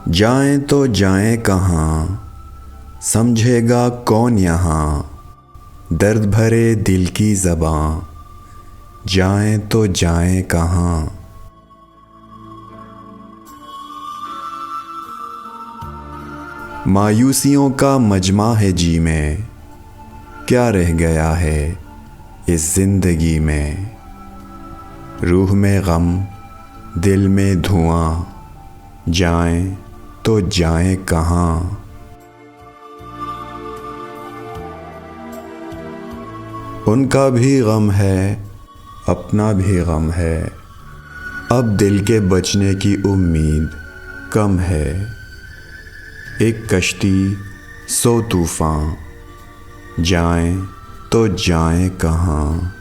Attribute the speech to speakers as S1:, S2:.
S1: जाएं तो जाएं कहाँ, समझेगा कौन यहाँ। दर्द भरे दिल की ज़बां, जाएं तो जाएं कहाँ। मायूसियों का मजमा है जी में, क्या रह गया है इस ज़िंदगी में। रूह में गम, दिल में धुआं, जाएं तो जाएं कहाँ। उनका भी गम है, अपना भी गम है। अब दिल के बचने की उम्मीद कम है। एक कश्ती 100 तूफ़ान, जाएं तो जाएं कहाँ।